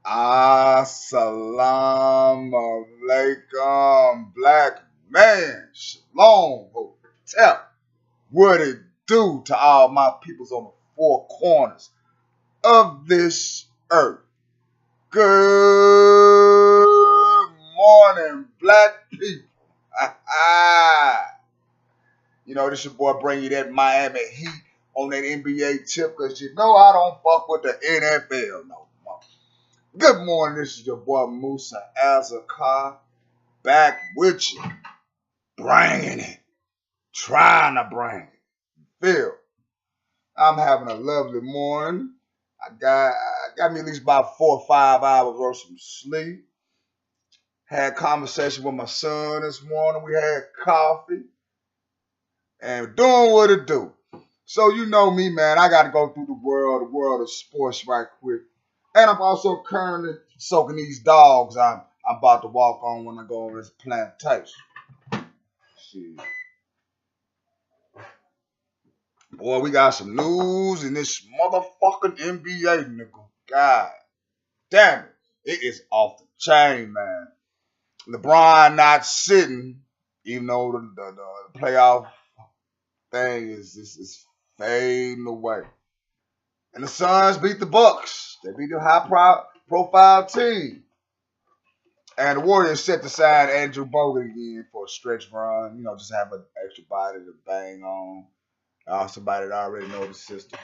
Assalamu alaikum, black man. Shalom, hotel. What it do to all my peoples on the four corners of this earth? Good morning, black people. This your boy bring you that Miami Heat on that NBA tip because you know I don't fuck with the NFL no more. Good morning, this is your boy Musa Azakar back with you, bringing it, trying to bring it. Feel, I'm having a lovely morning. I got me at least about 4 or 5 hours worth of some sleep. Had conversation with my son this morning. We had coffee and doing what it do. So you know me, man. I got to go through the world of sports right quick. And I'm also currently soaking these dogs I'm about to walk on when I go on this plantation. Shit. Boy, we got some news in this motherfucking NBA, nigga. God damn it. It is off the chain, man. LeBron not sitting, even though the playoff thing is fading away. And the Suns beat the Bucks. They beat the high-profile team. And the Warriors set to sign Andrew Bogut again for a stretch run. Just have an extra body to bang on. Somebody that already know the system.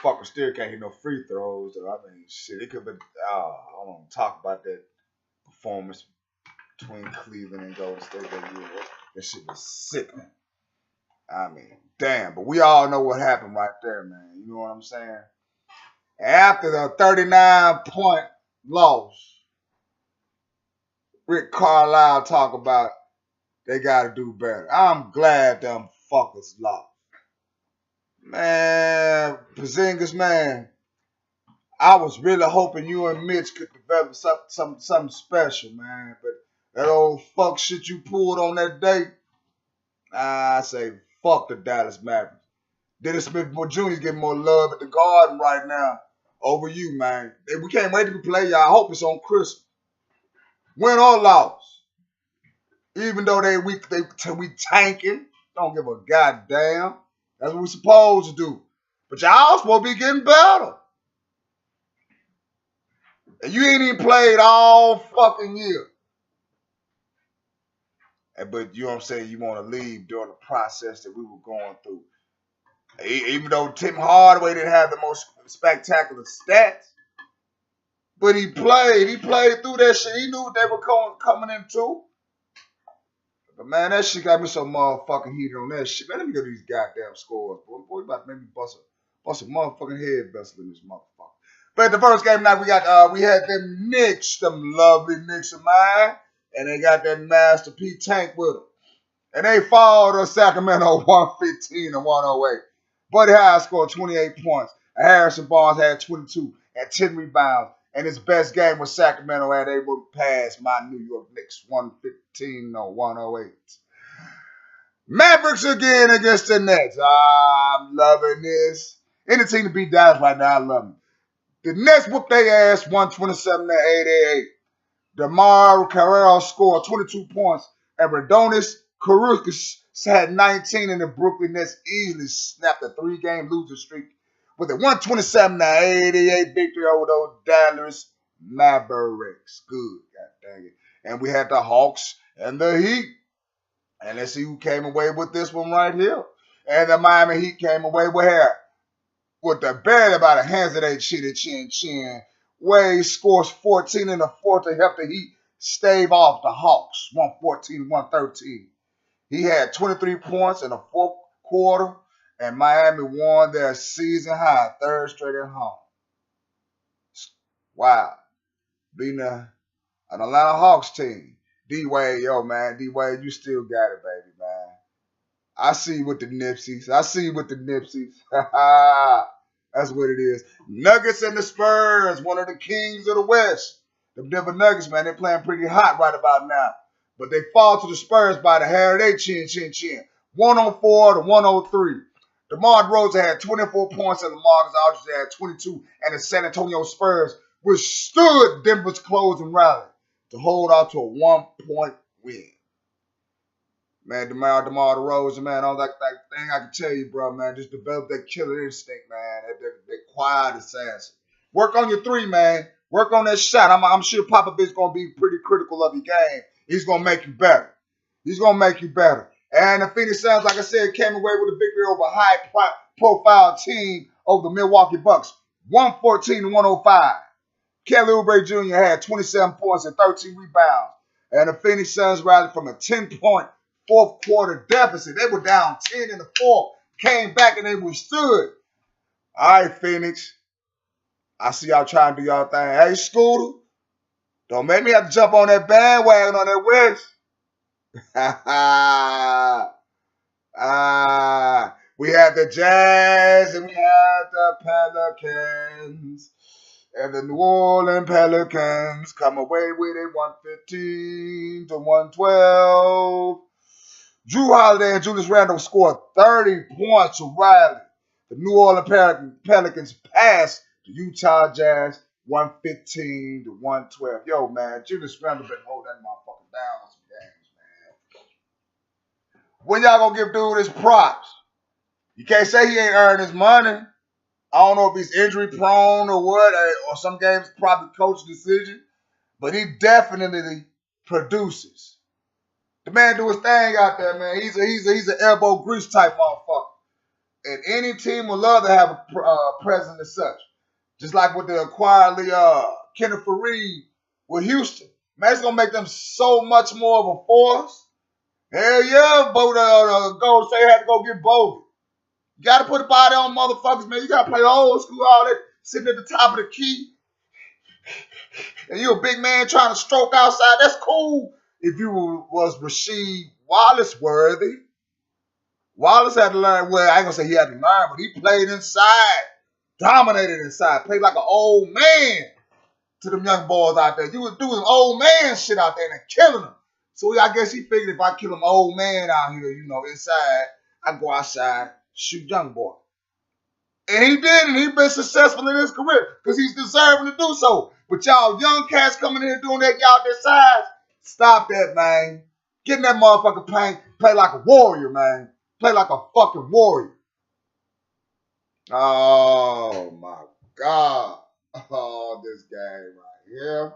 Fucker still can't hit no free throws. I mean, shit, it could be. I don't want to talk about that performance between Cleveland and Golden State that year. That shit was sickening. I mean, damn. But we all know what happened right there, man. You know what I'm saying? After the 39-point loss, Rick Carlisle talk about they got to do better. I'm glad them fuckers lost. Man, Porzingis, man, I was really hoping you and Mitch could develop something special, man. But that old fuck shit you pulled on that day, I say fuck the Dallas Mavericks. Dennis Smith Jr. is getting more love at the Garden right now over you, man. We can't wait to play y'all. I hope it's on Christmas. Win or loss. Even though we tanking, don't give a goddamn. That's what we supposed to do. But y'all supposed to be getting better. And you ain't even played all fucking year. But you know what I'm saying? You want to leave during the process that we were going through. Even though Tim Hardaway didn't have the most spectacular stats, but he played. He played through that shit. He knew what they were coming into. But man, that shit got me so motherfucking heated on that shit. Man, let me get these goddamn scores, boy. Boy, you about to make me bust a motherfucking head vessel in this motherfucker. But the first game tonight, we had them Knicks, them lovely Knicks of mine, and they got that Master P Tank with them. And they fall to Sacramento 115 to 108. Buddy High scored 28 points. Harrison Barnes had 22 and 10 rebounds. And his best game was Sacramento and able to pass my New York Knicks 115 to 108. Mavericks again against the Nets. I'm loving this. Any team to beat Dallas right now, I love them. The Nets whooped their ass 127 to 88. DeMar Carrero scored 22 points. And Radonis Kurukas had 19, and the Brooklyn Nets easily snapped a 3-game losing streak with a 127 to 88 victory over those Dallas Mavericks. Good, god dang it. And we had the Hawks and the Heat. And let's see who came away with this one right here. And the Miami Heat came away with hair. With the barely about a hands of their chin. Wade scores 14 in the fourth to help the Heat stave off the Hawks, 114-113. He had 23 points in the fourth quarter, and Miami won their season high, third straight at home. Wow. Beating an Atlanta Hawks team. D-Wade, man. D-Wade, you still got it, baby, man. I see you with the Nipsies. That's what it is. Nuggets and the Spurs, one of the kings of the West. The Denver Nuggets, man, they're playing pretty hot right about now. But they fall to the Spurs by the hair of their chin. 104 to 103. DeMar DeRozan had 24 points and LaMarcus Aldridge had 22. And the San Antonio Spurs withstood Denver's closing rally to hold out to a 1-point win. Man, DeMar DeRozan, man, all that thing I can tell you, bro, man, just develop that killer instinct, man, that quiet assassin. Work on your three, man. Work on that shot. I'm sure Popovich going to be pretty critical of your game. He's going to make you better. He's going to make you better. And the Phoenix Suns, like I said, came away with a victory over a high-profile team over the Milwaukee Bucks, 114-105. Kelly Oubre Jr. had 27 points and 13 rebounds. And the Phoenix Suns rallied from a 10-point fourth quarter deficit. They were down 10 in the fourth, came back and they withstood. All right, Phoenix. I see y'all trying to do y'all thing. Hey, Scooter, don't make me have to jump on that bandwagon on that West. We had the Jazz and we had the Pelicans. And the New Orleans Pelicans come away with it 115-112. Drew Holiday and Julius Randle scored 30 points to rally. The New Orleans Pelicans passed the Utah Jazz 115-112. Yo, man, Julius Randle been holding that motherfucker down on some games, man. When y'all gonna give dude his props? You can't say he ain't earned his money. I don't know if he's injury prone or what, or some games probably coach decision, but he definitely produces. The man do his thing out there, man. He's an elbow grease type motherfucker. And any team would love to have a president as such. Just like with the acquired Kenneth Faried with Houston. Man, it's going to make them so much more of a force. Hell yeah, Golden State had to go get Bogut. You got to put a body on motherfuckers, man. You got to play old school, all that, sitting at the top of the key. And you a big man trying to stroke outside. That's cool if you was Rasheed Wallace worthy. Wallace had to learn, well, I ain't going to say he had to learn, but he played inside, dominated inside, played like an old man to them young boys out there. You was doing old man shit out there and killing them. So I guess he figured if I kill him old man out here, inside, I go outside, shoot young boy. And he did, and he's been successful in his career because he's deserving to do so. But y'all young cats coming in doing that, y'all their size, stop that, man. Get in that motherfucker paint, play like a warrior, man. Play like a fucking warrior. Oh, my God. Oh, this game right here.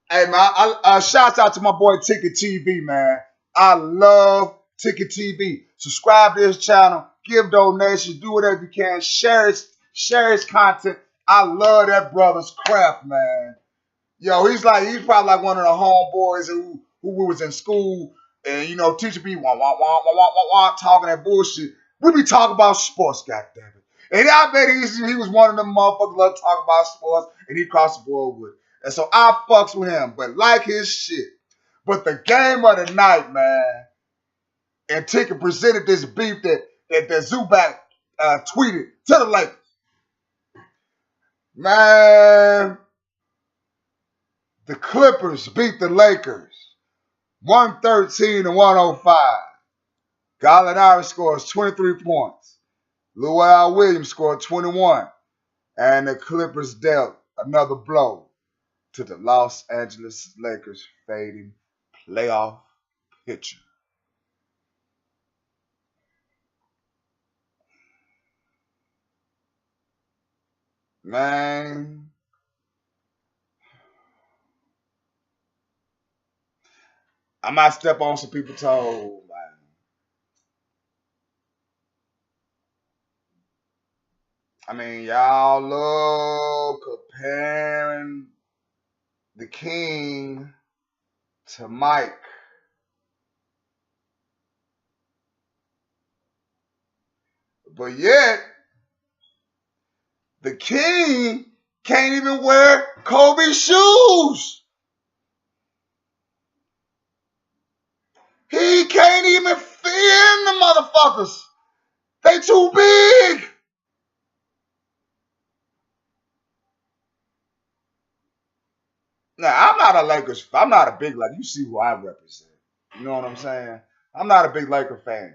Hey, man, shouts out to my boy Ticket TV, man. I love Ticket TV. Subscribe to his channel. Give donations. Do whatever you can. Share his content. I love that brother's craft, man. Yo, he's probably like one of the homeboys who was in school and, teacher be talking that bullshit. We be talking about sports, goddammit. And I bet he was one of them motherfuckers love to talk about sports and he crossed the board with it. And so I fucks with him, but like his shit. But the game of the night, man, and Ticket presented this beef that Zubac tweeted to the Lakers. Man, the Clippers beat the Lakers 113-105. Gallinari scores 23 points. Luau Williams scored 21. And the Clippers dealt another blow to the Los Angeles Lakers fading playoff picture. Man. I might step on some people's toes, man. I mean, y'all love comparing the King to Mike. But yet, the King can't even wear Kobe's shoes. He can't even fit in the motherfuckers. They too big. Now, I'm not a Lakers. I'm not a big Laker. You see who I represent. You know what I'm saying? I'm not a big Laker fan.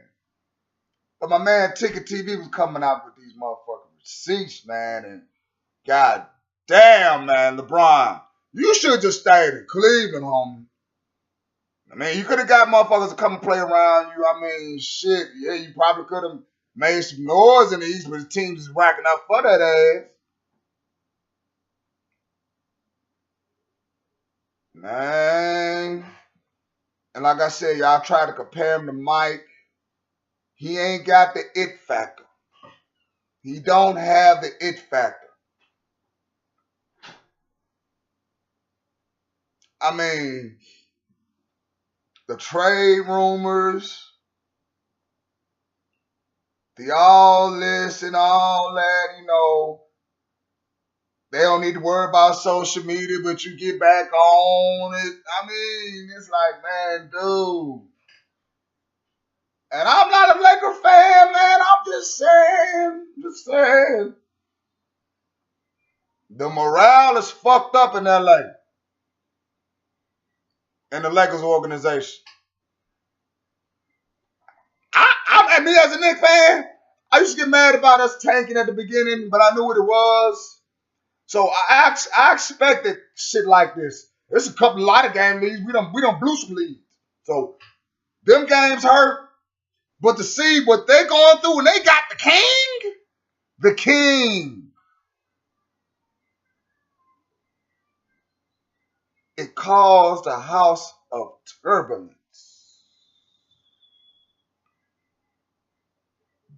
But my man Ticket TV was coming out with these motherfuckers. seats, man. And God damn, man, LeBron, you should just stayed in Cleveland, homie. I mean, you could have got motherfuckers to come and play around you. I mean, shit, yeah, you probably could have made some noise in the East, but the team is racking up for that ass. Man. And like I said, y'all try to compare him to Mike. He ain't got the it factor. He don't have the it factor. I mean, the trade rumors, the all this and all that, you know, they don't need to worry about social media, but you get back on it. I mean, it's like, man, dude. And I'm not a Laker fan, man. I'm just saying. The morale is fucked up in LA. In the Lakers organization. I me as a Knicks fan, I used to get mad about us tanking at the beginning, but I knew what it was. So I expected shit like this. There's a lot of game leads. We don't blew some leads. So them games hurt. But to see what they're going through and they got the king. It caused a house of turbulence.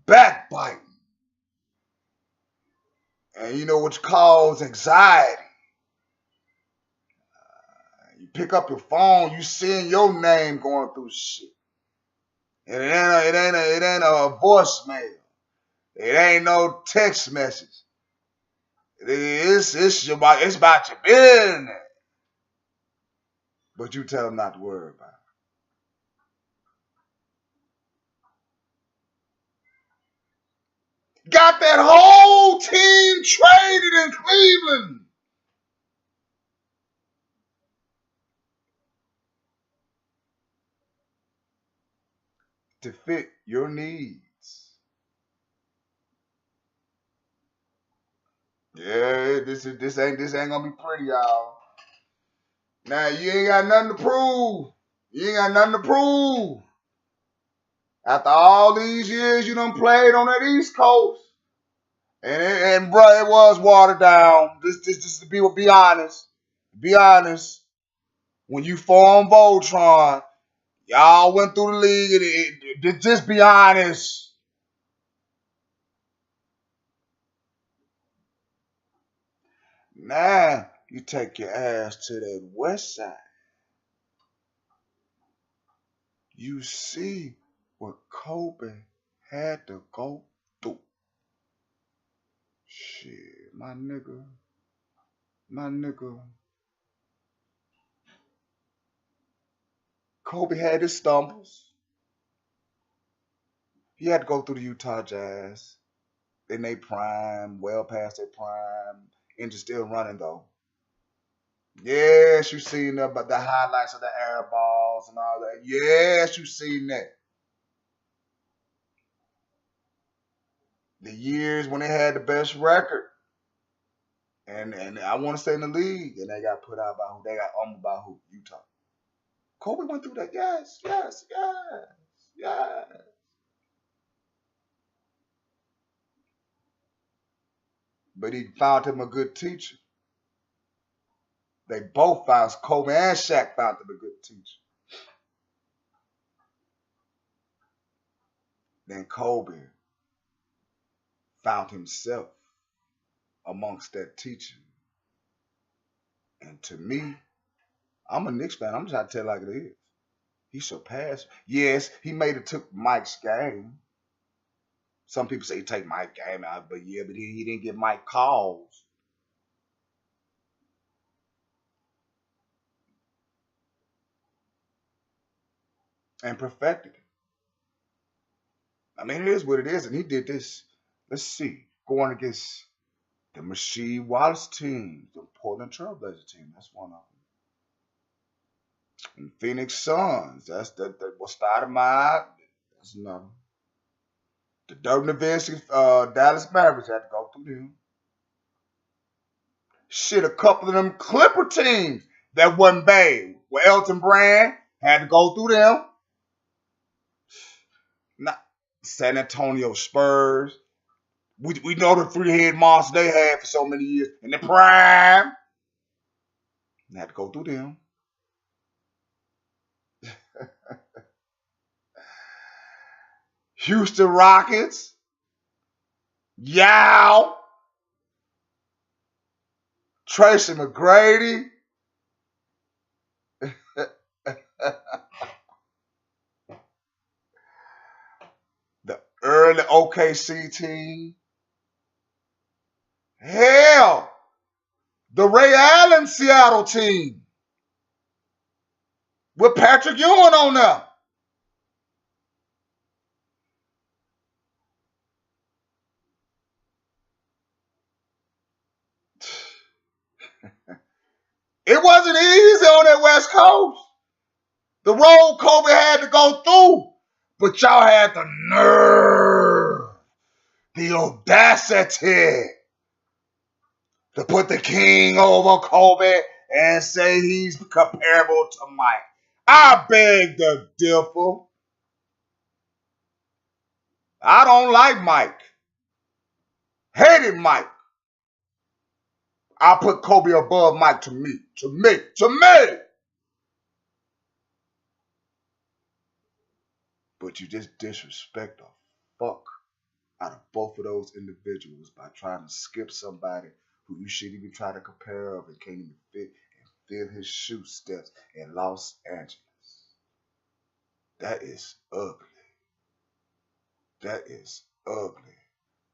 Backbiting. And you know what caused anxiety. You pick up your phone, you seeing your name going through shit. And it ain't a voicemail. It ain't no text message. It's about your business. But you tell them not to worry about it. Got that whole team traded in Cleveland. To fit your needs. Yeah, this ain't gonna be pretty, y'all. Now you ain't got nothing to prove. You ain't got nothing to prove. After all these years you done played on that East Coast. And bro, it was watered down. Just to be honest. Be honest. When you formed Voltron, y'all went through the league. Just be honest. Now you take your ass to that west side. You see what Kobe had to go through. Shit, my nigga. Kobe had his stumbles. He had to go through the Utah Jazz. In their prime, well past their prime. Engine still running though. Yes, you seen the highlights of the air balls and all that. Yes, you seen that. The years when they had the best record. And I want to say in the league, and they got put out by who? They got owned by who? Utah. Kobe went through that. Yes. But he found him a good teacher. They both found, Kobe and Shaq found him a good teacher. Then Kobe found himself amongst that teaching. And to me, I'm a Knicks fan. I'm just trying to tell it like it is. He surpassed. Yes, he made it took Mike's game. Some people say he take Mike's game out, but he didn't get Mike calls. And perfected it. I mean, it is what it is, and he did this. Let's see, going against the Rasheed Wallace team, the Portland Trailblazer team. That's one of them. And Phoenix Suns. That's what started my. That's another. The Dirk Nowitzki, Dallas Mavericks had to go through them. Shit, a couple of them Clipper teams that wasn't bad. With Elton Brand, had to go through them. Not San Antonio Spurs. We know the three-head monster they had for so many years in the prime. They had to go through them. Houston Rockets. Yow. Tracy McGrady. The early OKC team. Hell, the Ray Allen Seattle team with Patrick Ewing on them. It wasn't easy on that West Coast. The road Kobe had to go through, but y'all had the nerve, the audacity to put the king over Kobe and say he's comparable to Mike. I beg to differ. I don't like Mike. Hated Mike. I put Kobe above Mike to me. To me. But you just disrespect the fuck out of both of those individuals by trying to skip somebody who you shouldn't even try to compare of and can't even fit and fill his shoe steps in Los Angeles. That is ugly. That is ugly.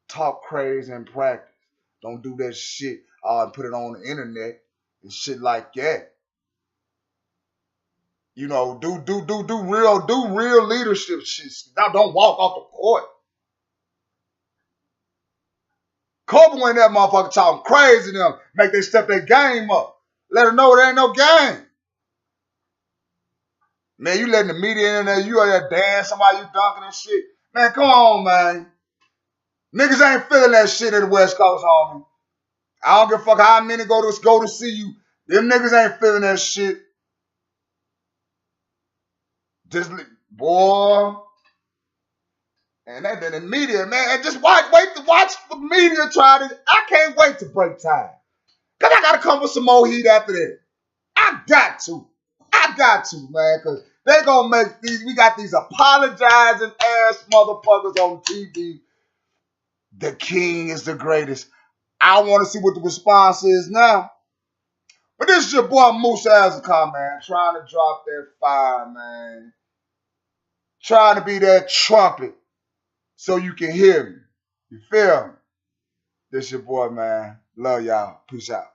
Talk crazy in practice. Don't do that shit and put it on the internet and shit like that. You know, do real leadership shit. Now don't walk off the court. Kobe went in that motherfucker talking crazy to them, make they step their game up. Let them know there ain't no game. Man, you letting the media in there, you out there dancing while you dunking and shit. Man, come on, man. Niggas ain't feeling that shit at the West Coast, homie. I don't give a fuck how many go to see you. Them niggas ain't feeling that shit. Just, boy. And that the media, man, just wait to watch the media try to. I can't wait to break time. Because I got to come with some more heat after that. I got to, man, because they going to make these, we got these apologizing ass motherfuckers on TV. The king is the greatest. I want to see what the response is now. But this is your boy Musa Azakar, man, trying to drop that fire, man. Trying to be that trumpet so you can hear me. You feel me? This your boy, man. Love y'all. Peace out.